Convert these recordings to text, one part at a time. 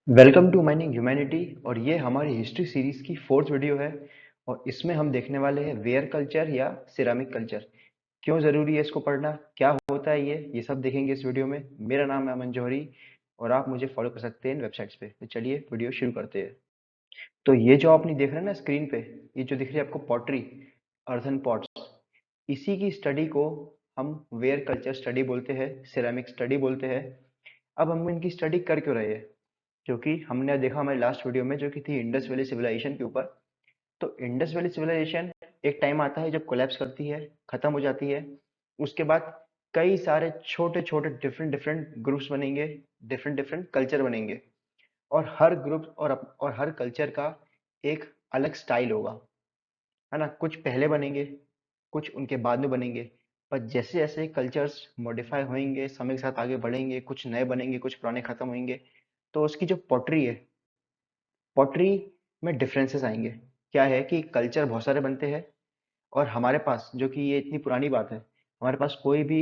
Welcome to mining humanity. और ये हमारी हिस्ट्री सीरीज की फोर्थ वीडियो है। और इसमें हम देखने वाले हैं वेयर कल्चर या सिरामिक कल्चर। क्यों ज़रूरी है इसको पढ़ना, क्या होता है ये सब देखेंगे इस वीडियो में। मेरा नाम है अमन जौहरी और आप मुझे फॉलो कर सकते हैं इन वेबसाइट्स पे। तो चलिए वीडियो शुरू करते हैं। तो ये जो आपने देख रहे हैं ना स्क्रीन पे, ये जो दिख रही है आपको पॉटरी, अर्थन पॉट्स, इसी की स्टडी को हम वेयर कल्चर स्टडी बोलते हैं, सिरेमिक स्टडी बोलते हैं। अब हम इनकी स्टडी कर क्यों रहे हैं? क्योंकि हमने देखा हमारी लास्ट वीडियो में जो कि थी इंडस वैली सिविलाइजेशन के ऊपर। तो इंडस वैली सिविलाइजेशन एक टाइम आता है जब कोलैप्स करती है, खत्म हो जाती है। उसके बाद कई सारे छोटे छोटे डिफरेंट डिफरेंट ग्रुप्स बनेंगे, डिफरेंट डिफरेंट कल्चर बनेंगे। और हर ग्रुप और हर कल्चर का एक अलग स्टाइल होगा, है ना। कुछ पहले बनेंगे, कुछ उनके बाद में बनेंगे। पर जैसे जैसे कल्चर्स मॉडिफाई होंगे, समय के साथ आगे बढ़ेंगे, कुछ नए बनेंगे, कुछ पुराने खत्म होंगे। तो उसकी जो पॉटरी है, पॉटरी में डिफरेंसेस आएंगे। क्या है कि कल्चर बहुत सारे बनते हैं और हमारे पास, जो कि ये इतनी पुरानी बात है, हमारे पास कोई भी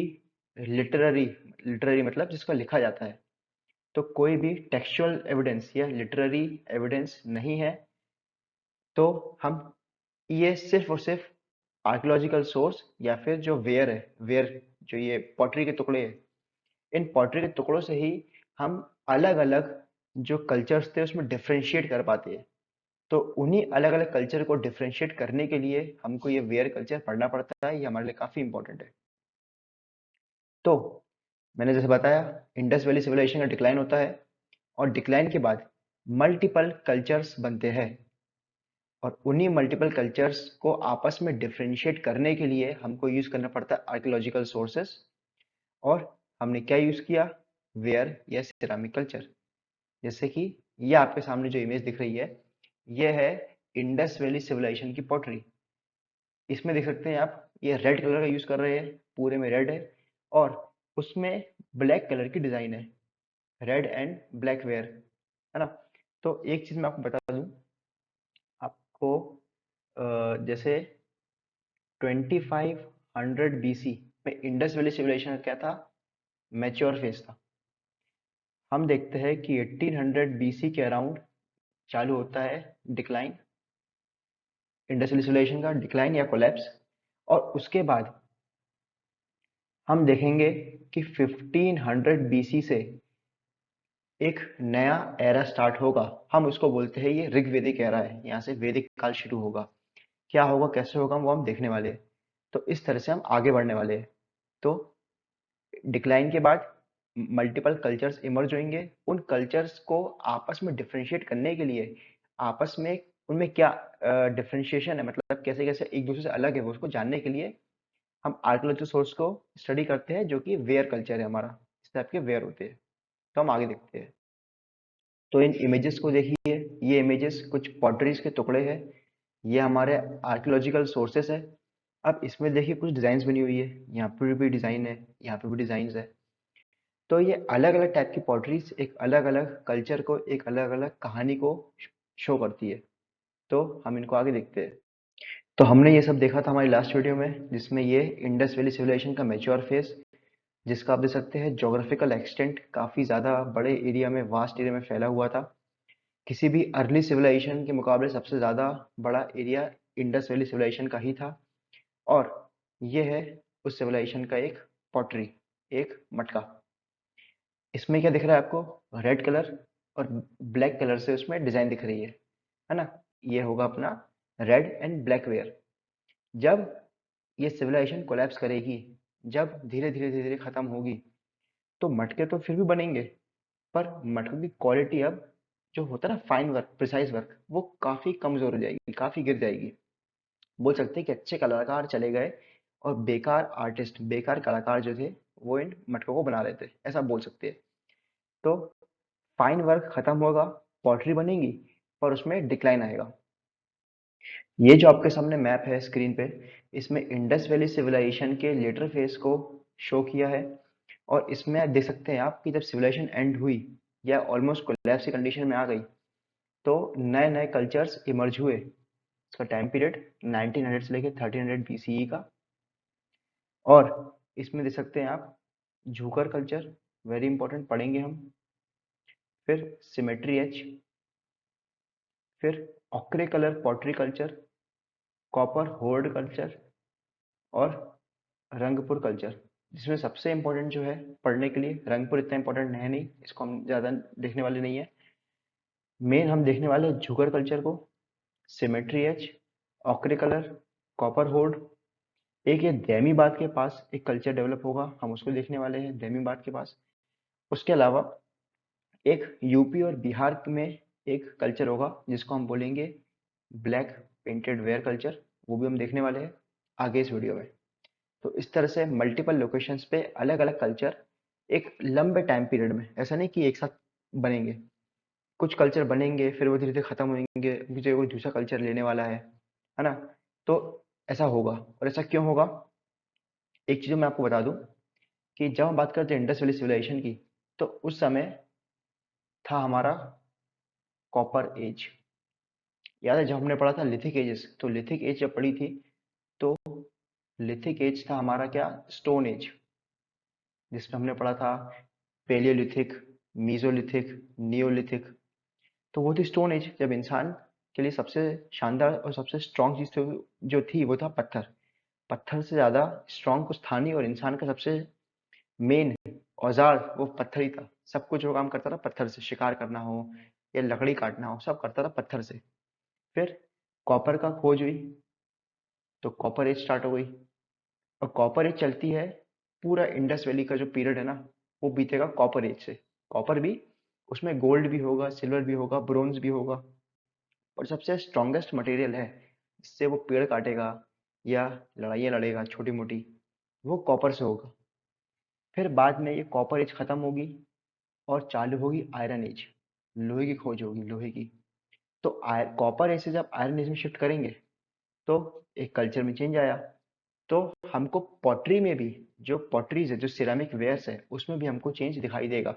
लिटररी लिटररी मतलब जिसका लिखा जाता है, तो कोई भी टेक्सचुअल एविडेंस या लिटररी एविडेंस नहीं है। तो हम ये सिर्फ और सिर्फ आर्कियोलॉजिकल सोर्स या फिर जो वेयर है, वेयर जो ये पॉटरी के टुकड़े हैं, इन पॉटरी के टुकड़ों से ही हम अलग अलग जो कल्चर्स थे उसमें डिफ्रेंशिएट कर पाते हैं। तो उन्हीं अलग अलग कल्चर को डिफ्रेंशिएट करने के लिए हमको ये वेयर कल्चर पढ़ना पड़ता है। ये हमारे लिए काफी इंपॉर्टेंट है। तो मैंने जैसे बताया, इंडस वैली सिविलाइजेशन का डिक्लाइन होता है और डिक्लाइन के बाद मल्टीपल कल्चर्स बनते हैं। और उन्हीं मल्टीपल कल्चर्स को आपस में डिफ्रेंशिएट करने के लिए हमको यूज करना पड़ता है आर्कियोलॉजिकल सोर्सेस। और हमने क्या यूज किया? वेयर या सिरामिक कल्चर। जैसे कि ये आपके सामने जो इमेज दिख रही है, ये है इंडस वैली सिविलाइजेशन की पॉटरी। इसमें देख सकते हैं आप, ये रेड कलर का यूज कर रहे हैं, पूरे में रेड है। और उसमें ब्लैक कलर की डिजाइन है, रेड एंड ब्लैक वेयर, है ना। तो एक चीज मैं आपको बता दूं, आपको जैसे 2500 बीसी में इंडस वैली सिविलाइजेशन क्या था? मैच्योर फेज था। हम देखते हैं कि 1800 बीसी के अराउंड चालू होता है डिक्लाइन, इंडस वैली सिविलाइजेशन का डिक्लाइन या कोलैप्स। और उसके बाद हम देखेंगे कि 1500 बीसी से एक नया एरा स्टार्ट होगा। हम उसको बोलते हैं ये ऋग्वेदिक एरा है, यहाँ से वैदिक काल शुरू होगा। क्या होगा, कैसे होगा, वो हम देखने वाले हैं। तो इस तरह से हम आगे बढ़ने वाले हैं। तो डिक्लाइन के बाद मल्टीपल कल्चर्स इमर्ज होंगे। उन कल्चर्स को आपस में डिफरेंशिएट करने के लिए, आपस में उनमें क्या डिफरेंशिएशन है, मतलब कैसे कैसे एक दूसरे से अलग है, वो उसको जानने के लिए हम आर्कियोलॉजिकल सोर्स को स्टडी करते हैं, जो कि वेयर कल्चर है हमारा। इस टाइप के वेयर होते हैं। तो हम आगे देखते हैं। तो इन इमेजेस को देखिए, ये इमेजेस कुछ पॉटरीज के टुकड़े हैं। ये हमारे आर्कियोलॉजिकल सोर्सेस है। अब इसमें देखिए कुछ डिजाइन्स बनी हुई है, यहाँ पे भी डिजाइन है, यहाँ पे भी डिजाइन है। तो ये अलग अलग टाइप की पॉटरीज एक अलग अलग कल्चर को, एक अलग अलग कहानी को शो करती है। तो हम इनको आगे देखते हैं। तो हमने ये सब देखा था हमारी लास्ट वीडियो में, जिसमें ये इंडस वैली सिविलाइजेशन का मैच्योर फेज, जिसका आप देख सकते हैं जोग्राफिकल एक्सटेंट काफी ज्यादा बड़े एरिया में, वास्ट एरिया में फैला हुआ था। किसी भी अर्ली सिविलाइजेशन के मुकाबले सबसे ज्यादा बड़ा एरिया इंडस वैली सिविलाइजेशन का ही था। और ये है उस सिविलाइजेशन का एक पॉटरी, एक मटका। इसमें क्या दिख रहा है आपको? रेड कलर और ब्लैक कलर से उसमें डिजाइन दिख रही है ना। ये होगा अपना रेड एंड ब्लैक वेयर। जब ये सिविलाइजेशन कोलैप्स करेगी, जब धीरे धीरे धीरे धीरे खत्म होगी, तो मटके तो फिर भी बनेंगे, पर मटकों की क्वालिटी अब, जो होता है ना फाइन वर्क, प्रिसाइज वर्क, वो काफी कमजोर हो जाएगी, काफी गिर जाएगी। बोल सकते हैं कि अच्छे कलाकार चले गए और बेकार आर्टिस्ट, बेकार कलाकार जो थे, वो इन मटकों को बना रहे थे, ऐसा बोल सकते हैं। तो फाइन वर्क खत्म होगा, पॉटरी बनेगी, पर उसमें डिक्लाइन आएगा। ये जो आपके सामने मैप है स्क्रीन पे, इसमें इंडस वैली सिविलाइजेशन के लेटर फेज को शो किया है। और इसमें देख सकते हैं आप कि जब सिविलाइजेशन एंड हुई या ऑलमोस्ट कोलैप्स की कंडीशन में आ गई, तो नए नए कल्चर्स इमर्ज हुए। इसका टाइम पीरियड 1900 से लेकर 1300 बीसीई का। और इसमें देख सकते हैं आप झूकर कल्चर, वेरी इंपॉर्टेंट, पढ़ेंगे हम। फिर सिमेट्री एच, फिर ochre colour pottery culture, copper horde culture और रंगपुर कल्चर। जिसमें सबसे इम्पोर्टेंट जो है पढ़ने के लिए, रंगपुर इतना इम्पोर्टेंट है नहीं, इसको हम ज़्यादा देखने वाले नहीं है। मेन हम देखने वाले हैं झुगर कल्चर को, symmetry H, ochre colour, copper horde. एक ये दैमीबाद के पास एक कल्चर डेवलप होगा, हम उसको देखने वाले हैं दैमीबाद के पास। उसके अलावा एक यूपी और बिहार में एक कल्चर होगा जिसको हम बोलेंगे ब्लैक पेंटेड वेयर कल्चर, वो भी हम देखने वाले हैं आगे इस वीडियो में। तो इस तरह से मल्टीपल लोकेशंस पे अलग अलग कल्चर एक लंबे टाइम पीरियड में, ऐसा नहीं कि एक साथ बनेंगे, कुछ कल्चर बनेंगे फिर वो धीरे धीरे खत्म होंगे, मुझे कोई दूसरा कल्चर लेने वाला है ना। तो ऐसा होगा, और ऐसा क्यों होगा, एक चीज मैं आपको बता दूं कि जब हम बात करते हैं इंडस वैली सिविलाइजेशन की, तो उस समय था हमारा कॉपर एज। याद है जब हमने पढ़ा था लिथिक एजेस, तो लिथिक एज जब पढ़ी थी तो लिथिक एज था हमारा क्या, स्टोन एज, जिसमें हमने पढ़ा था पेलियोलिथिक, मीजोलिथिक, नियोलिथिक। तो वो थी स्टोन एज, जब इंसान के लिए सबसे शानदार और सबसे स्ट्रांग चीज जो थी वो था पत्थर। पत्थर से ज्यादा स्ट्रांग कुछ था नहीं, और इंसान का सबसे मेन औजार वो पत्थर ही था। सब कुछ वो काम करता था पत्थर से, शिकार करना हो या लकड़ी काटना हो सब करता था पत्थर से। फिर कॉपर का खोज हुई तो कॉपर एज स्टार्ट हो गई, और कॉपर एज चलती है, पूरा इंडस वैली का जो पीरियड है ना वो बीतेगा कॉपर एज से। कॉपर भी, उसमें गोल्ड भी होगा, सिल्वर भी होगा, ब्रोंज भी होगा, और सबसे स्ट्रॉन्गेस्ट मटेरियल है जिससे वो पेड़ काटेगा या लड़ाइयाँ लड़ेगा छोटी मोटी, वो कॉपर से होगा। फिर बाद में ये कॉपर एज खत्म होगी और चालू होगी आयरन एज, लोहे की खोज होगी, लोहे की। तो कॉपर एज से जब आयरन एज में शिफ्ट करेंगे तो एक कल्चर में चेंज आया। तो हमको पॉटरी में भी, जो पॉटरीज है, जो सिरेमिक वेयर्स है, उसमें भी हमको चेंज दिखाई देगा।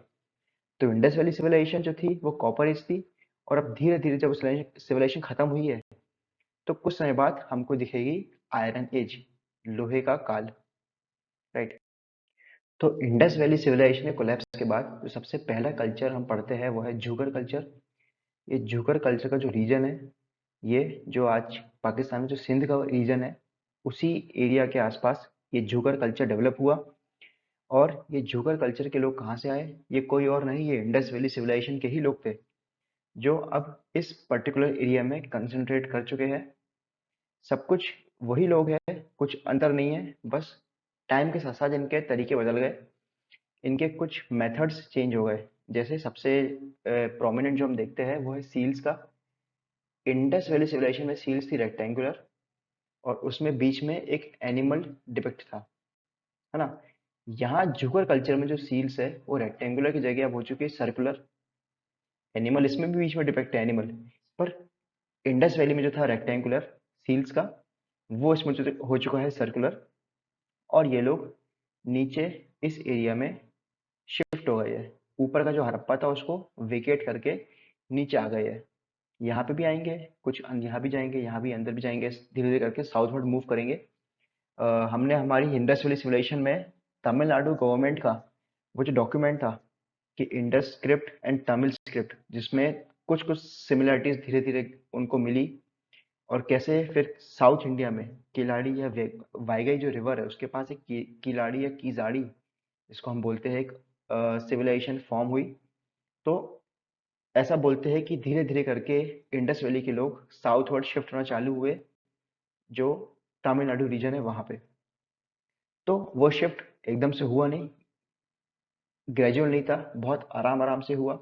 तो इंडस वैली सिविलाइजेशन जो थी वो कॉपर एज थी, और अब धीरे धीरे जब सिविलाइजेशन खत्म हुई है तो कुछ समय बाद हमको दिखेगी आयरन एज, लोहे का काल, राइट। तो इंडस वैली सिविलाइजेशन के कोलैप्स के बाद जो सबसे पहला कल्चर हम पढ़ते हैं वो है झूगर कल्चर। ये झूगर कल्चर का जो रीजन है, ये जो आज पाकिस्तान में जो सिंध का रीजन है, उसी एरिया के आसपास ये झूगर कल्चर डेवलप हुआ। और ये झूगर कल्चर के लोग कहाँ से आए, ये कोई और नहीं, ये इंडस वैली सिविलाइजेशन के ही लोग थे, जो अब इस पर्टिकुलर एरिया में कंसंट्रेट कर चुके हैं। सब कुछ वही लोग हैं, कुछ अंतर नहीं है, बस टाइम के साथ साथ इनके तरीके बदल गए, इनके कुछ मेथड्स चेंज हो गए। जैसे सबसे प्रोमिनेंट जो हम देखते हैं वो है सील्स का। इंडस वैली सिविलाइजेशन में सील्स थी रेक्टेंगुलर, और उसमें बीच में एक एनिमल डिपिक्ट था, है ना। यहाँ जुगर कल्चर में जो सील्स है वो रेक्टेंगुलर की जगह अब हो चुकी है सर्कुलर। एनिमल इसमें भी बीच में डिपिक्ट है एनिमल, पर इंडस वैली में जो था रेक्टेंगुलर सील्स का, वो इसमें हो चुका है सर्कुलर। और ये लोग नीचे इस एरिया में शिफ्ट हो गए हैं, ऊपर का जो हड़प्पा था उसको वेकेट करके नीचे आ गए हैं। यहाँ पे भी आएंगे कुछ, यहाँ भी जाएंगे, यहाँ भी अंदर भी जाएंगे, धीरे धीरे करके साउथवर्ड मूव करेंगे। हमने हमारी इंडस वैली सिविलाइजेशन में तमिलनाडु गवर्नमेंट का वो जो डॉक्यूमेंट था कि Indus script and Tamil script, जिसमें कुछ कुछ सिमिलरिटीज धीरे धीरे उनको मिली, और कैसे फिर साउथ इंडिया में किलाड़ी या वाइगई जो रिवर है उसके पास एक किलाड़ी या कीजाड़ी, जिसको हम बोलते हैं, एक सिविलाइजेशन फॉर्म हुई। तो ऐसा बोलते हैं कि धीरे धीरे करके इंडस वैली के लोग साउथवर्ड शिफ्ट होना चालू हुए, जो तमिलनाडु रीजन है वहां पे। तो वो शिफ्ट एकदम से हुआ नहीं, ग्रेजुअल नहीं था, बहुत आराम आराम से हुआ।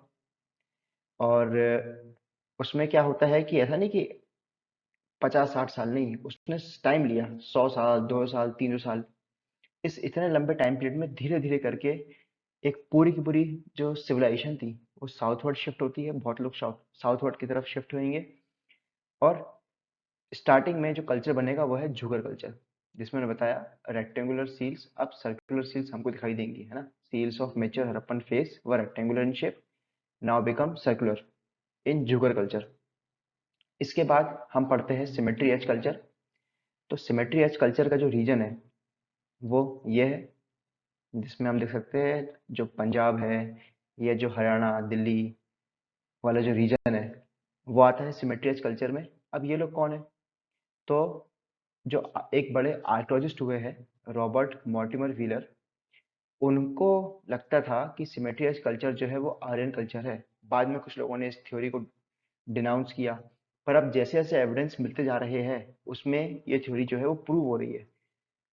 और उसमें क्या होता है कि ऐसा नहीं कि 50-60 साल, नहीं, उसने टाइम लिया, 100 साल, 200 साल, 300 साल। इस इतने लंबे टाइम पीरियड में धीरे धीरे करके एक पूरी की पूरी जो सिविलाइजेशन थी वो साउथवर्ड शिफ्ट होती है, बहुत लोग साउथवर्ड की तरफ शिफ्ट होंगे। और स्टार्टिंग में जो कल्चर बनेगा वो है झूगर कल्चर, जिसमें मैंने बताया रेक्टेंगुलर सील्स अब सर्कुलर सील्स हमको दिखाई देंगी, है ना। Seals of mature Harappan phase were rectangular in shape, now become circular in Jhukar culture. इसके बाद हम पढ़ते हैं सिमेट्री एज कल्चर। तो सिमेट्री एज कल्चर का जो रीजन है वो ये है, जिसमें हम देख सकते हैं जो पंजाब है या जो हरियाणा, दिल्ली, वाला जो रीजन है वो आता है सिमेट्री एज कल्चर में। अब ये लोग कौन है? तो जो एक बड़े आर्कोलॉजिस्ट हुए हैं, रॉबर्ट मॉर्टिमर व्हीलर, उनको लगता था कि सिमेट्री एज कल्चर जो है वो आर्यन कल्चर है। बाद में कुछ लोगों ने इस थ्योरी को डिनाउंस किया, पर अब जैसे जैसे एविडेंस मिलते जा रहे हैं उसमें ये थ्योरी जो है वो प्रूव हो रही है।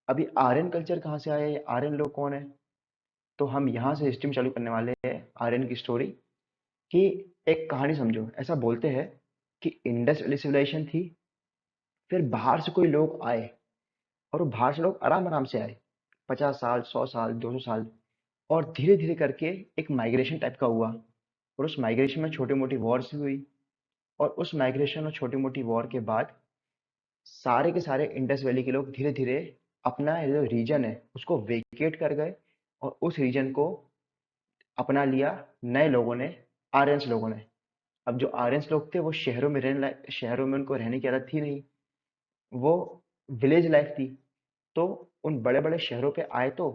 अभी आर्यन कल्चर कहाँ से आया है, आर्यन लोग कौन है? तो हम यहाँ से हिस्ट्री में चालू करने वाले हैं आर्यन की स्टोरी। कि एक कहानी समझो, ऐसा बोलते हैं कि इंडस वैली सिविलाइजेशन थी, फिर बाहर से कोई लोग आए, और वो बाहर से लोग आराम आराम से आए, 50 साल, 100 साल, 200 साल, और धीरे धीरे करके एक माइग्रेशन टाइप का हुआ। और उस माइग्रेशन में छोटी मोटी वॉर्स हुई, और उस माइग्रेशन और छोटी मोटी वॉर के बाद सारे के सारे इंडस वैली के लोग धीरे धीरे अपना जो रीजन है उसको वेकेट कर गए, और उस रीजन को अपना लिया नए लोगों ने, आर्यंस लोगों ने। अब जो आर्यंस लोग थे वो शहरों में उनको रहने की आदत थी नहीं, वो विलेज लाइफ थी। तो उन बड़े बड़े शहरों पे आए तो,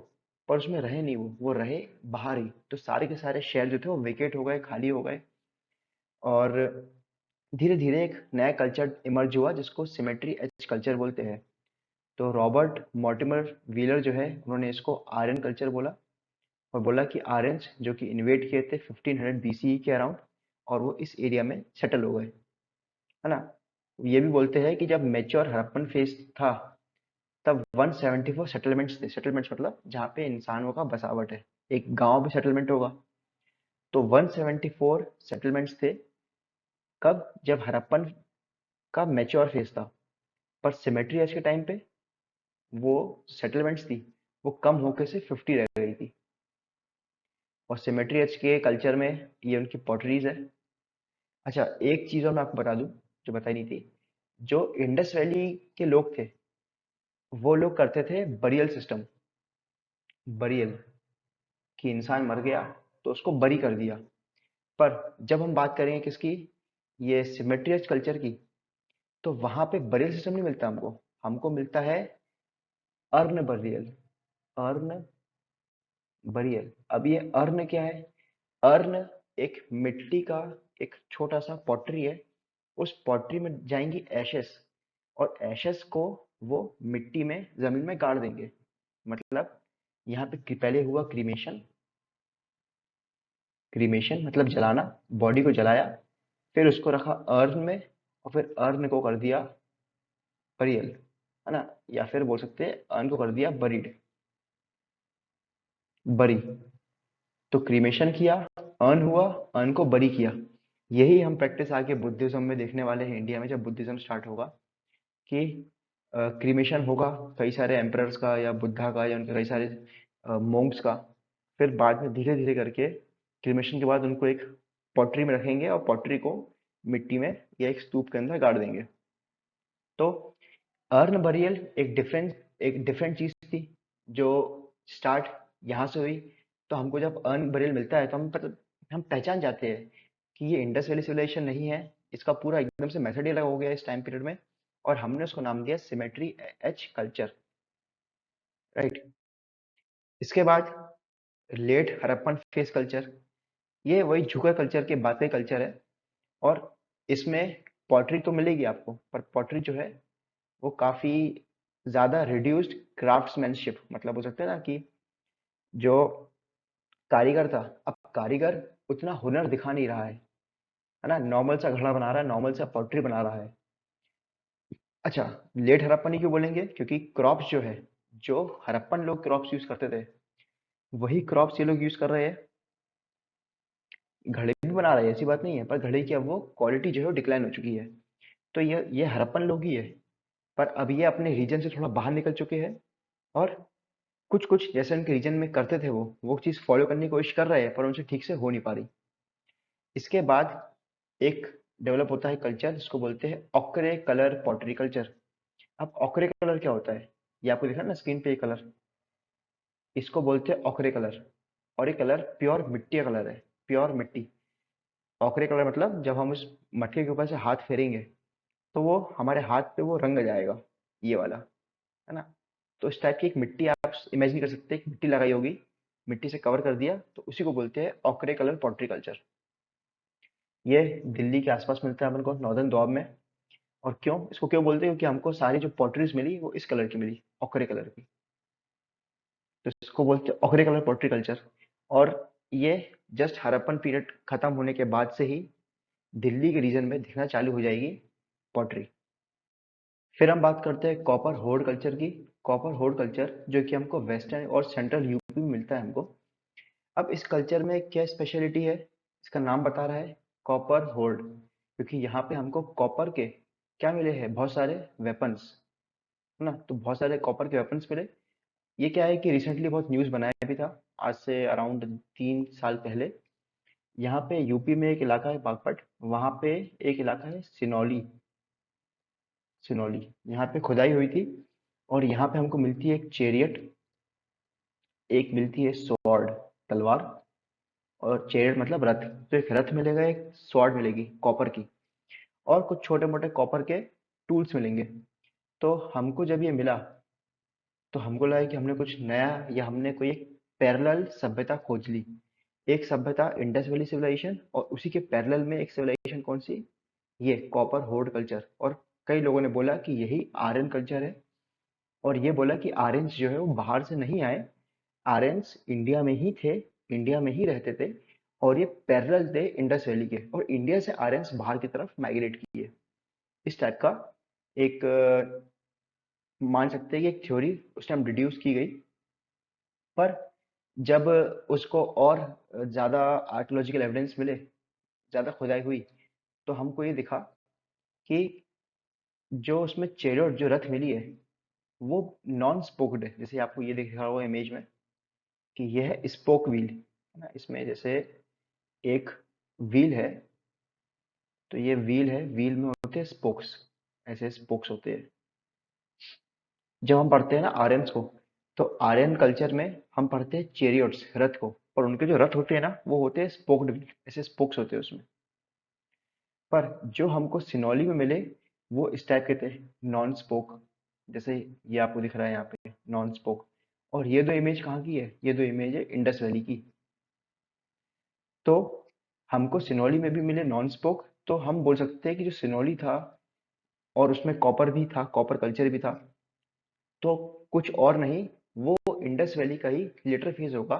पर उसमें रहे नहीं, वो रहे बाहर ही। तो सारे के सारे शहर जो थे वो वेकेट हो गए, खाली हो गए, और धीरे धीरे एक नया कल्चर इमर्ज हुआ जिसको सिमेट्री एज कल्चर बोलते हैं। तो रॉबर्ट मॉर्टिमर व्हीलर जो है उन्होंने इसको आर्यन कल्चर बोला, और बोला कि आर्यंस जो कि इन्वेट किए थे 1500 बीसीई के अराउंड, और वो इस एरिया में सेटल हो गए, है ना। ये भी बोलते हैं कि जब मेच्योर हड़प्पन फेज था तब 174 सेटलमेंट्स थे। सेटलमेंट्स मतलब जहाँ पे इंसानों का बसावट है, एक गांव में सेटलमेंट होगा। तो 174 सेटलमेंट्स थे। कब? जब हड़प्पन का मैच्योर फेज था। पर सिमेट्री एज के टाइम पे वो सेटलमेंट्स थी वो कम होकर से 50 रह गई थी। और सिमेट्री एज के कल्चर में ये उनकी पॉटरीज है। अच्छा, एक चीज और मैं आपको बता दूं जो बताई नहीं थी। जो इंडस वैली के लोग थे वो लोग करते थे बरियल सिस्टम। बरियल, कि इंसान मर गया तो उसको बरी कर दिया। पर जब हम बात करेंगे किसकी, ये सिमेट्रियस कल्चर की, तो वहां पे बरियल सिस्टम नहीं मिलता हमको। हमको मिलता है अर्न बरियल। Earn burial. अब ये अर्न क्या है? अर्न एक मिट्टी का एक छोटा सा पॉटरी है। उस पॉटरी में जाएंगी एशेस, और एशेस को वो मिट्टी में जमीन में गाड़ देंगे। मतलब यहाँ पे पहले हुआ क्रीमेशन। क्रीमेशन मतलब जलाना, बॉडी को जलाया, फिर उसको रखा अर्न में, और फिर अर्न को कर दिया बरियल, है ना। या फिर बोल सकते हैं अर्न को कर दिया बरीड, बरी। तो क्रीमेशन किया, अर्न हुआ, अर्न को बरी किया। यही हम प्रैक्टिस आगे बुद्धिज्म में देखने वाले हैं इंडिया में, जब बुद्धिज्म स्टार्ट होगा। कि क्रीमेशन होगा कई सारे एम्परर्स का या बुद्धा का या उनके कई सारे मोंक्स का। फिर बाद में धीरे धीरे करके क्रीमेशन के बाद उनको एक पॉटरी में रखेंगे, और पॉटरी को मिट्टी में या एक स्तूप के अंदर गाड़ देंगे। तो अर्न बरियल एक डिफरेंट चीज थी जो स्टार्ट यहाँ से हुई। तो हमको जब अर्न बरियल मिलता है तो हम पहचान जाते हैं कि ये इंडस वैली सिविलाइजेशन नहीं है। इसका पूरा एकदम से मेथड ही अलग हो गया इस टाइम पीरियड में, और हमने उसको नाम दिया सिमेट्री एच कल्चर, राइट। इसके बाद लेट हड़प्पन फेस कल्चर, ये वही झुका कल्चर के बाद का कल्चर है। और इसमें पॉटरी तो मिलेगी आपको, पर पॉटरी जो है वो काफी ज्यादा रिड्यूस्ड क्राफ्ट्समैनशिप, मतलब हो सकता है ना कि जो कारीगर था, अब कारीगर उतना हुनर दिखा नहीं रहा है ना। नॉर्मल सा घड़ा बना रहा है, नॉर्मल सा पॉटरी बना रहा है। अच्छा, लेट हड़प्पन ही क्यों बोलेंगे? क्योंकि क्रॉप्स जो है, जो हड़प्पन लोग क्रॉप्स यूज करते थे वही क्रॉप्स ये लोग यूज कर रहे हैं। घड़े भी बना रहे हैं, ऐसी बात नहीं है, पर घड़े की अब वो क्वालिटी जो है डिक्लाइन हो चुकी है। तो ये हड़प्पन लोग ही है। पर अब ये अपने रीजन से थोड़ा बाहर निकल चुके हैं, और कुछ कुछ जैसे उनके रीजन में करते थे वो चीज फॉलो करने की कोशिश कर रहे हैं, पर उनसे ठीक से हो नहीं पा रही। इसके बाद एक डेवलप होता है कल्चर जिसको बोलते हैं ऑक्रे कलर पॉटरी कल्चर। अब ऑक्रे कलर क्या होता है? ये आपको दिखा ना स्क्रीन पे, ये कलर, इसको बोलते हैं ऑक्रे कलर। और ये कलर प्योर मिट्टी का कलर है, प्योर मिट्टी। ऑक्रे कलर मतलब जब हम उस मटके के ऊपर से हाथ फेरेंगे तो वो हमारे हाथ पे वो रंग जाएगा, ये वाला, है ना। तो इस टाइप की एक मिट्टी आप इमेजिन कर सकते हैं, एक मिट्टी लगाई होगी, मिट्टी से कवर कर दिया, तो उसी को बोलते हैं ऑक्रे कलर पॉटरी कल्चर। ये दिल्ली के आसपास मिलता है अपन को, नॉर्दर्न दोआब में। और क्यों इसको क्यों बोलते हैं, क्योंकि हमको सारी जो पॉटरीज मिली वो इस कलर की मिली, ऑकरे कलर की। तो इसको बोलते हैं ऑकरे कलर पॉटरी कल्चर। और ये जस्ट हड़प्पन पीरियड खत्म होने के बाद से ही दिल्ली के रीजन में दिखना चालू हो जाएगी पॉटरी। फिर हम बात करते हैं कॉपर होर्ड कल्चर की। कॉपर होर्ड कल्चर जो कि हमको वेस्टर्न और सेंट्रल यूपी में मिलता है हमको। अब इस कल्चर में क्या स्पेशलिटी है, इसका नाम बता रहा है कॉपर होर्ड, क्योंकि यहाँ पे हमको कॉपर के क्या मिले हैं, बहुत सारे वेपन्स, है ना। तो बहुत सारे कॉपर के वेपन्स मिले। ये क्या है कि रिसेंटली बहुत न्यूज़ बनाया भी था, आज से अराउंड 3 साल पहले। यहाँ पे यूपी में एक इलाका है बागपत, वहाँ पे एक इलाका है सिनौली। सिनौली यहाँ पे खुदाई हुई थी, और यहाँ पे हमको मिलती है एक चेरियट, एक मिलती है स्वॉर्ड, तलवार। और चेरियट मतलब रथ, तो एक रथ मिलेगा, एक स्वॉर्ड मिलेगी कॉपर की, और कुछ छोटे मोटे कॉपर के टूल्स मिलेंगे। तो हमको जब ये मिला तो हमको लगा कि हमने कुछ नया, या हमने कोई एक पैरेलल सभ्यता खोज ली। एक सभ्यता इंडस वैली सिविलाइजेशन, और उसी के पैरेलल में एक सिविलाइजेशन कौन सी, ये कॉपर होर्ड कल्चर। और कई लोगों ने बोला कि यही आर्यन कल्चर है, और ये बोला कि आर्यंस जो है वो बाहर से नहीं आए, आर्यंस इंडिया में ही थे, इंडिया में ही रहते थे, और ये पैरेलल थे इंडस वैली के, और इंडिया से आर्यंस बाहर की तरफ माइग्रेट किए। इस टाइप का एक मान सकते हैं कि एक थ्योरी उस टाइम डिड्यूस की गई। पर जब उसको और ज़्यादा आर्कियोलॉजिकल एविडेंस मिले, ज़्यादा खुदाई हुई, तो हमको ये दिखा कि जो उसमें चेरियट जो रथ मिली है वो नॉन स्पोक्ड है। जैसे आपको ये दिख रहा होगा इमेज में कि यह है स्पोक व्हील, है ना। इसमें जैसे एक व्हील है, तो ये व्हील है, व्हील में होते हैं स्पोक्स, ऐसे स्पोक्स होते हैं। जब हम पढ़ते हैं ना आर्यंस को, तो आर्यन कल्चर में हम पढ़ते हैं चेरियट्स, रथ को, और उनके जो रथ होते हैं ना वो होते हैं स्पोक्ड व्हील, ऐसे स्पोक्स होते हैं उसमें। पर जो हमको सिनौली में मिले वो इस टाइप के थे, नॉन स्पोक। जैसे ये आपको दिख रहा है यहाँ पे नॉन स्पोक। और ये दो इमेज कहाँ की है, ये दो इमेज है इंडस वैली की। तो हमको सिनौली में भी मिले नॉन स्पोक, तो हम बोल सकते हैं कि जो सिनौली था और उसमें कॉपर भी था, कॉपर कल्चर भी था, तो कुछ और नहीं, वो इंडस वैली का ही लेटर फेज होगा।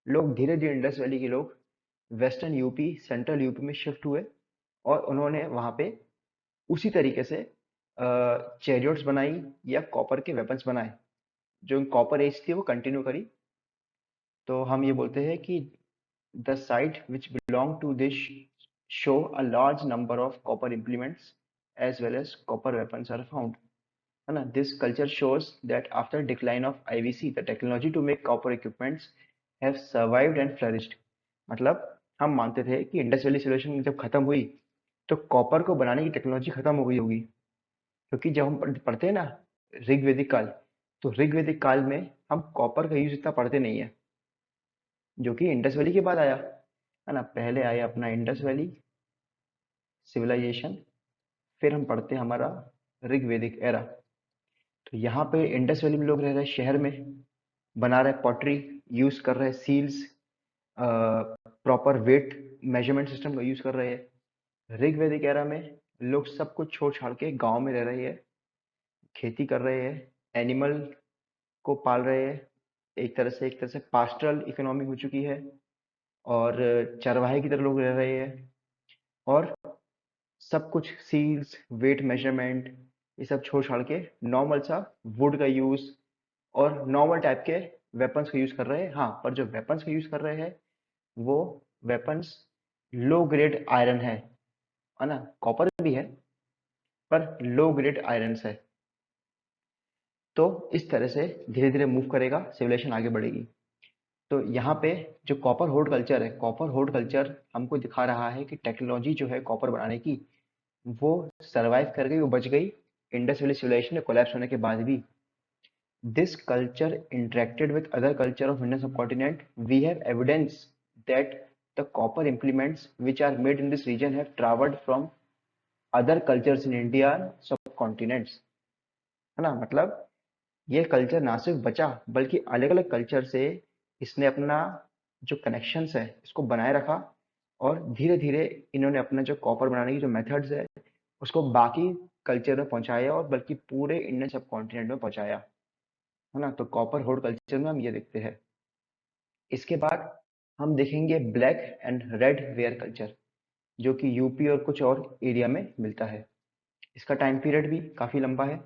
लोग धीरे धीरे इंडस वैली के लोग वेस्टर्न यूपी, सेंट्रल यूपी में शिफ्ट हुए, और उन्होंने वहाँ पे उसी तरीके से चैरियट्स बनाई या कॉपर के वेपन्स बनाए, जो कॉपर एज थी वो कंटिन्यू करी। तो हम ये बोलते हैं कि the site which belong to this show a large number of copper implements as well as copper weapons are found, है ना। This culture shows that after decline of IVC the technology to make copper equipments have survived and flourished। मतलब हम मानते थे कि Indus valley civilisation जब खत्म हुई तो कॉपर को बनाने की टेक्नोलॉजी खत्म हो गई होगी, क्योंकि जब हम पढ़ते हैं ना ऋग्वेदिक काल, तो ऋग्वेदिक काल में हम कॉपर का यूज इतना पढ़ते नहीं है, जो कि इंडस वैली के बाद आया, है ना। पहले आया अपना इंडस वैली सिविलाइजेशन, फिर हम पढ़ते हैं हमारा ऋग्वेदिक एरा। तो यहाँ पे इंडस वैली में लोग रह रहे हैं शहर में, बना रहे पॉटरी, यूज कर रहे seals, proper weight measurement system का यूज कर रहे हैं। ऋग्वेदिक एरा में लोग सब कुछ छोड़ छाड़ के गांव में रह रहे हैं, खेती कर रहे हैं, एनिमल को पाल रहे हैं। एक तरह से पास्टरल इकोनॉमी हो चुकी है, और चरवाहे की तरह लोग रह रहे हैं। और सब कुछ सील्स, वेट मेजरमेंट, ये सब छोड़ छाड़ के नॉर्मल सा वुड का यूज और नॉर्मल टाइप के वेपन्स का यूज कर रहे हैं। हाँ, पर जो वेपन्स का यूज कर रहे हैं वो वेपन्स लो ग्रेड आयरन है ना। कॉपर भी है पर लो ग्रेड आयरन है। तो इस तरह से धीरे धीरे मूव करेगा, सिविलाइजेशन आगे बढ़ेगी। तो यहाँ पे जो कॉपर होर्ड कल्चर है, कॉपर होर्ड कल्चर हमको दिखा रहा है कि टेक्नोलॉजी जो है कॉपर बनाने की वो सरवाइव कर गई, वो बच गई इंडस वैली सिविलाइजेशन के कोलैप्स होने के बाद भी। This culture interacted with other culture of Indian subcontinent. We have evidence that the copper implements which are made in this region have traveled from other cultures in Indian subcontinents, है ना। मतलब ये culture ना सिर्फ बचा बल्कि अलग अलग कल्चर से इसने अपना जो कनेक्शंस है इसको बनाए रखा, और धीरे धीरे इन्होंने अपना जो कॉपर बनाने की जो मेथड्स है उसको बाकी कल्चर में पहुंचाया और बल्कि पूरे इंडियन सब कॉन्टिनेंट में पहुंचाया, है ना। तो कॉपर होल्ड कल्चर में हम ये देखते हैं। इसके बाद हम देखेंगे black and red ware culture, जो कि यूपी और कुछ और एरिया में मिलता है। इसका टाइम पीरियड भी काफी लंबा है,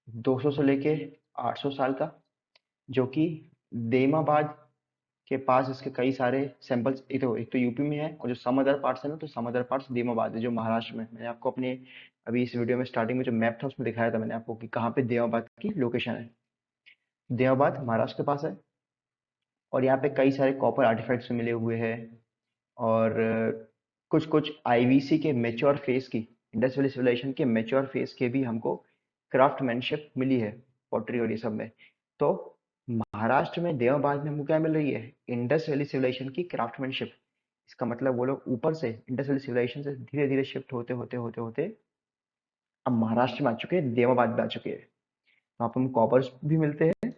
200 से लेके 800 साल का, जो कि देमाबाद के पास इसके कई सारे सैंपल्स, एक तो यूपी में है, और जो सम अदर पार्ट्स है ना, तो सम अदर पार्ट्स देमाबाद है जो महाराष्ट्र में। मैंने आपको अपने अभी इस वीडियो में स्टार्टिंग में जो मैप था उसमें दिखाया था मैंने आपको कि कहाँ पे देमाबाद की लोकेशन है। देमाबाद महाराष्ट्र के पास है, और यहाँ पे कई सारे कॉपर आर्टिफैक्ट्स मिले हुए हैं, और कुछ कुछ आईवीसी के मेच्योर फेस की, इंडस वैली सिविलाइजेशन के मेच्योर फेस के भी हमको क्राफ्टमैनशिप मिली है, पॉटरी और ये सब में। तो महाराष्ट्र में देवाबाद में हमको क्या मिल रही है? इंडस वैली सिविलाइजेशन की क्राफ्टमैनशिप। इसका मतलब वो लोग ऊपर से इंडस वैली सिविलाइजेशन से धीरे धीरे शिफ्ट होते होते होते होते अब महाराष्ट्र में आ चुके हैं, देवाबाद में आ चुके हैं। वहाँ पर हमको कॉपर्स भी मिलते हैं,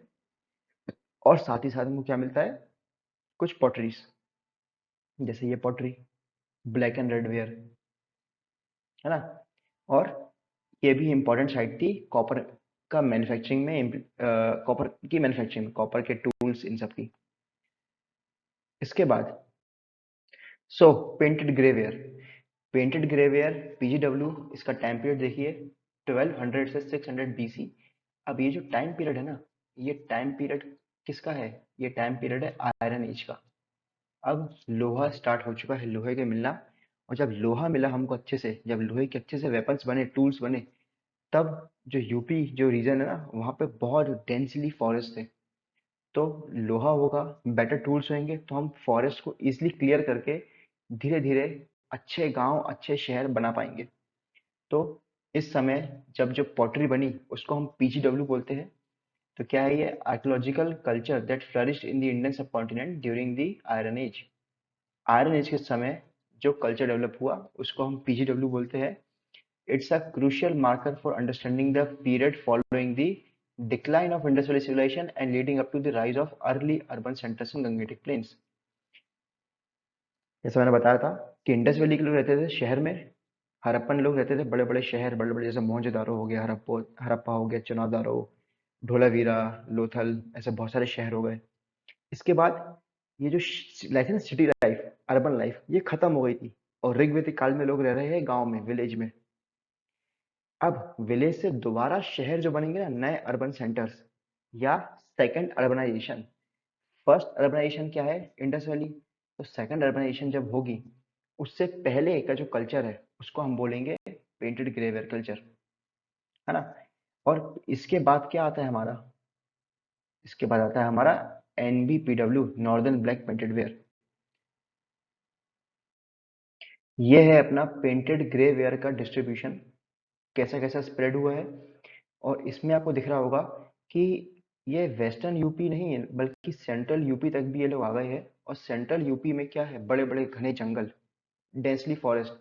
और साथ ही साथ हमको क्या मिलता है? कुछ पॉटरीज, जैसे ये pottery, black and red ware, है ना। और ये भी इम्पोर्टेंट साइट थी कॉपर का मैन्युफैक्चरिंग में, कॉपर की मैन्युफैक्चरिंग में, कॉपर के टूल्स इन सब की। इसके बाद painted grey ware, painted grey ware PGW, इसका टाइम पीरियड देखिए 1200 से 600 बीसी। अब ये जो टाइम पीरियड है ना, ये टाइम पीरियड किसका है? ये टाइम पीरियड है आयरन एज का। अब लोहा स्टार्ट हो चुका है, लोहे के मिलना, और जब लोहा मिला हमको अच्छे से, जब लोहे के अच्छे से वेपन्स बने, टूल्स बने, तब जो यूपी जो रीजन है ना, वहाँ पे बहुत डेंसली फॉरेस्ट थे। तो लोहा होगा, बेटर टूल्स होंगे, तो हम फॉरेस्ट को इजिली क्लियर करके धीरे धीरे अच्छे गांव, अच्छे शहर बना पाएंगे। तो इस समय जब जो पॉटरी बनी उसको हम पीजीडब्ल्यू बोलते हैं। तो क्या है ये? Archaeological culture that flourished in the Indian subcontinent during the Iron Age. Iron Age के समय जो कल्चर डेवलप हुआ उसको हम पीजीडब्ल्यू बोलते हैं। It's a crucial marker for understanding the period following the decline of Indus Valley Civilization and leading up to the rise of early urban centers in Gangetic Plains। जैसे मैंने बताया था कि इंडस वैली के लोग रहते थे शहर में, हड़प्पन लोग रहते थे बड़े बड़े शहर, बड़े बड़े, जैसे मोहनजोदारो हो गया, हड़प्पा हो गया, चुनादारो, धोलावीरा, लोथल, ऐसे बहुत सारे शहर हो गए। इसके बाद ये जो लाइफ है ना, सिटी लाइफ, अर्बन लाइफ, ये खत्म हो गई थी, और ऋग्वैदिक काल में लोग रह रहे हैं गांव में, विलेज में। अब विलेज से दोबारा शहर जो बनेंगे ना, नए अर्बन सेंटर्स, या सेकंड अर्बनाइजेशन। फर्स्ट अर्बनाइजेशन क्या है? Indus valley. तो सेकंड अर्बनाइजेशन जब होगी, उससे पहले का जो कल्चर है उसको हम बोलेंगे पेंटेड ग्रेवेयर कल्चर, है ना। और इसके बाद क्या आता है हमारा? इसके बाद आता है हमारा एनबीपीडब्ल्यू, नॉर्दर्न ब्लैक पेंटेड वेयर। ये है अपना पेंटेड ग्रे वेयर का डिस्ट्रीब्यूशन, कैसा कैसा स्प्रेड हुआ है। और इसमें आपको दिख रहा होगा कि ये वेस्टर्न यूपी नहीं है, बल्कि सेंट्रल यूपी तक भी ये लोग आ गए हैं। और सेंट्रल यूपी में क्या है? बड़े बड़े घने जंगल, डेंसली फॉरेस्ट।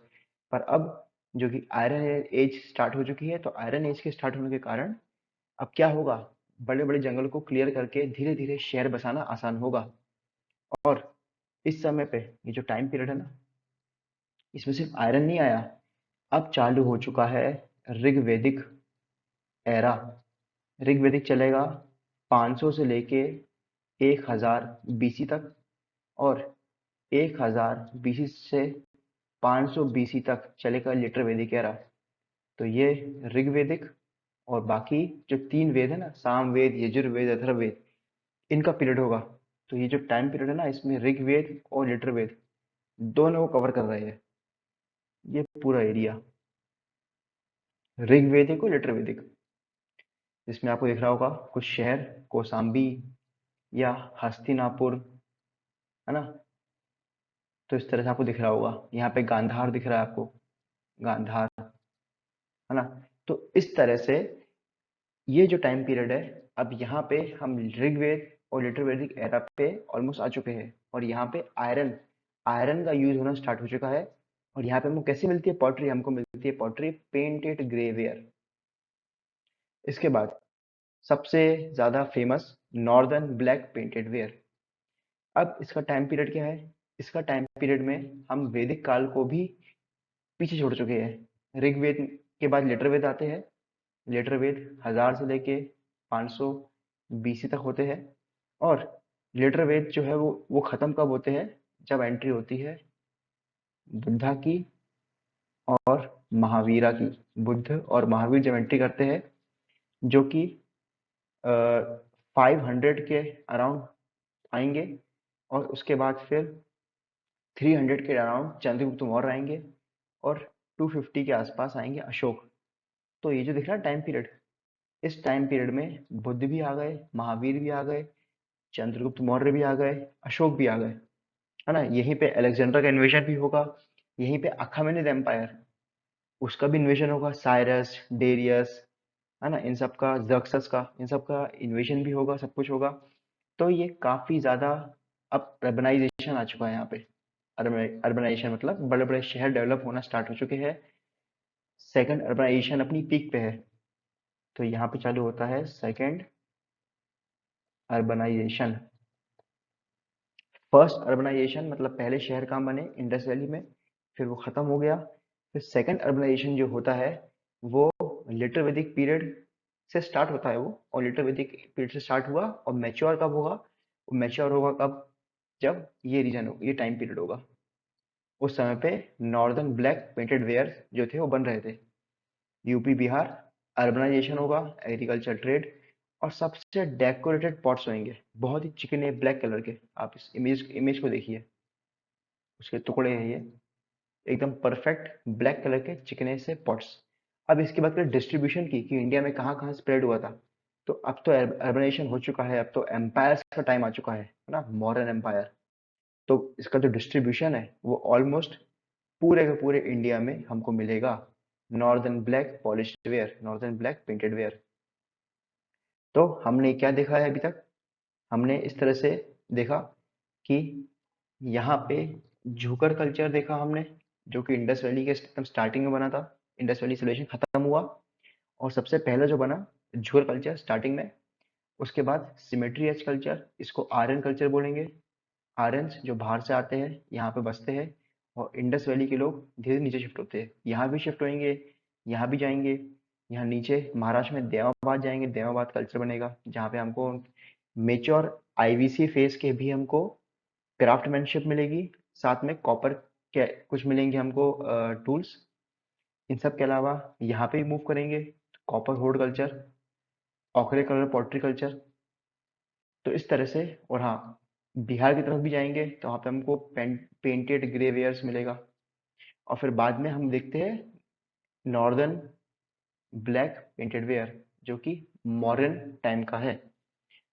पर अब जो कि आयरन एज स्टार्ट हो चुकी है, तो आयरन एज के स्टार्ट होने के कारण अब क्या होगा? बड़े बड़े जंगल को क्लियर करके धीरे धीरे शहर बसाना आसान होगा। और इस समय पे ये जो टाइम पीरियड है ना, इसमें सिर्फ आयरन नहीं आया, अब चालू हो चुका है ऋग्वैदिक एरा। ऋग्वैदिक चलेगा 500 से लेके 1000 बीसी तक, और 1000 बीसी से 500 बीसी तक चलेगा लिटर वैदिक एरा। तो ये ऋग्वैदिक, और बाकी जो 3 वेद है ना, सामवेद, यजुर्वेद, अथर्ववेद, इनका पीरियड होगा। तो ये जो टाइम पीरियड है ना, इसमें ऋग्वेद और लिटरवेद दोनों को कवर कर रहे हैं, ये पूरा एरिया ऋग्वेदिक और लिटरवेदिक। जिसमें आपको दिख रहा होगा कुछ शहर, कौशाम्बी या हस्तिनापुर, है ना। तो इस तरह से आपको दिख रहा होगा, यहाँ पे गांधार दिख रहा है आपको, गांधार, है ना। तो इस तरह से ये जो टाइम पीरियड है, अब यहाँ पे हम ऋग्वेद और लिटरवेदिक एरा पे ऑलमोस्ट आ चुके हैं। और यहाँ पे आयरन आयरन का यूज होना स्टार्ट हो चुका है। और यहाँ पे हमको कैसी मिलती है पॉटरी? हमको मिलती है पॉटरी पेंटेड ग्रेवेयर। इसके बाद सबसे ज्यादा famous northern black painted ware. अब इसका टाइम पीरियड क्या है? इसका टाइम पीरियड में हम वैदिक काल को भी पीछे छोड़ चुके हैं। ऋग्वेद के बाद लेटर वेद आते हैं। लेटर वेद 1000 से लेके 500 बीसी तक होते हैं। और लेटर वेद जो है वो खत्म कब होते हैं, जब एंट्री होती है बुद्धा की और महावीरा की। बुद्ध और महावीर जब एंट्री करते हैं, जो कि 500 के अराउंड आएंगे, और उसके बाद फिर 300 के अराउंड चंद्रगुप्त मौर्य आएंगे, और 250 के आसपास आएंगे अशोक। तो ये जो दिख रहा है टाइम पीरियड, इस टाइम पीरियड में बुद्ध भी आ गए, महावीर भी आ गए, चंद्रगुप्त मौर्य भी आ गए, अशोक भी आ गए, है ना। यहीं पे अलेक्जेंडर का इन्वेजन भी होगा, यहीं पे अखामेनिड एम्पायर, उसका भी इन्वेजन होगा, साइरस, डेरियस, है ना, इन सब का, जर्क्सस का, इन सब का इन्वेजन भी होगा, सब कुछ होगा। तो ये काफी ज्यादा अब अर्बनाइजेशन आ चुका है यहाँ पे। अर्बनाइजेशन मतलब बड़े बड़े शहर डेवलप होना स्टार्ट हो चुके हैं। सेकंड अर्बनाइजेशन अपनी पीक पे है। तो यहाँ पे चालू होता है सेकंड अर्बनाइजेशन। फर्स्ट अर्बनाइजेशन मतलब पहले शहर कहाँ बने, इंडस वैली में, फिर वो खत्म हो गया। फिर सेकंड अर्बनाइजेशन जो होता है वो लिटर वैदिक पीरियड से स्टार्ट होता है वो, और लिटर वैदिक पीरियड से स्टार्ट हुआ, और मैच्योर कब होगा, वो मैच्योर होगा कब, जब ये रीजन हो, ये टाइम पीरियड होगा। उस समय पे नॉर्दर्न ब्लैक पेंटेड वेयर जो थे वो बन रहे थे। यूपी बिहार अर्बनाइजेशन होगा, एग्रीकल्चर ट्रेड, और सबसे डेकोरेटेड पॉट्स होंगे, बहुत ही चिकने ब्लैक कलर के। आप इस इमेज को देखिए, उसके टुकड़े हैं ये, एकदम परफेक्ट ब्लैक कलर के चिकने से पॉट्स। अब इसकी बात करें डिस्ट्रीब्यूशन की, कि इंडिया में कहाँ कहाँ स्प्रेड हुआ था, तो अब तो अर्बनाइजेशन हो चुका है, अब तो एम्पायर्स का टाइम आ चुका है ना, मॉडर्न एम्पायर। तो इसका जो डिस्ट्रीब्यूशन है वो ऑलमोस्ट पूरे के पूरे इंडिया में हमको मिलेगा। Northern black polished where, northern black painted ware. तो हमने क्या देखा है अभी तक, हमने इस तरह से देखा कि यहाँ पे झूकर कल्चर देखा हमने, जो कि इंडस वैली के एकदम स्टार्टिंग में बना था। इंडस वैली सिविलाइजेशन खत्म हुआ, और सबसे पहले जो बना झूकर कल्चर स्टार्टिंग में। उसके बाद सिमेट्री एज कल्चर, इसको आर्यन कल्चर बोलेंगे। आर्यंस जो बाहर से आते हैं यहाँ पे बसते हैं, और इंडस वैली के लोग धीरे नीचे शिफ्ट होते हैं, यहाँ भी शिफ्ट होंगे, यहाँ भी जाएंगे। यहाँ नीचे महाराष्ट्र में देवाबाद जाएंगे, देवाबाद कल्चर बनेगा, जहाँ पे हमको मेच्योर आईवीसी फेस के भी हमको क्राफ्टमैनशिप मिलेगी, साथ में कॉपर के कुछ मिलेंगे हमको टूल्स। इन सब के अलावा यहाँ पे भी मूव करेंगे, कॉपर होड culture, ochre colour pottery culture. तो इस तरह से। और हाँ, बिहार की तरफ भी जाएंगे तो वहाँ पे हमको पेंटेड ग्रे वेयर्स मिलेगा। और फिर बाद में हम देखते हैं नॉर्दर्न ब्लैक पेंटेड वेयर, जो कि मॉडर्न टाइम का है।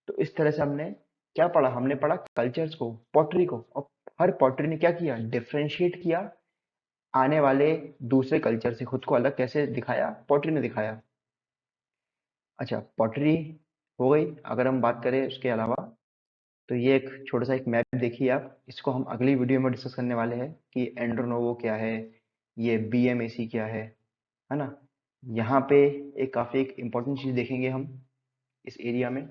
तो इस तरह से हमने क्या पढ़ा, हमने पढ़ा कल्चर्स को, पॉटरी को, और हर पॉटरी ने क्या किया, डिफ्रेंशिएट किया आने वाले दूसरे कल्चर से, खुद को अलग कैसे दिखाया, पॉटरी ने दिखाया। अच्छा, पॉटरी हो गई। अगर हम बात करें उसके अलावा, तो ये एक छोटा सा एक मैप देखिए आप, इसको हम अगली वीडियो में डिस्कस करने वाले हैं कि एंड्रोनोवो क्या है, ये बीएमएसी क्या है ना। यहाँ पे एक काफी एक इम्पोर्टेंट चीज देखेंगे हम इस एरिया में,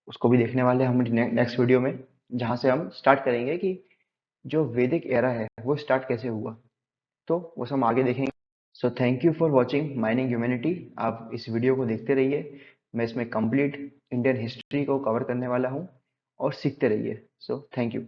उसको भी देखने वाले हैं हम नेक्स्ट वीडियो में, जहाँ से हम स्टार्ट करेंगे कि जो वैदिक एरा है वो स्टार्ट कैसे हुआ। तो वो सब हम आगे देखेंगे। So thank you for watching mining humanity. आप इस वीडियो को देखते रहिए, मैं इसमें कंप्लीट इंडियन हिस्ट्री को कवर करने वाला हूँ, और सीखते रहिए। So thank you.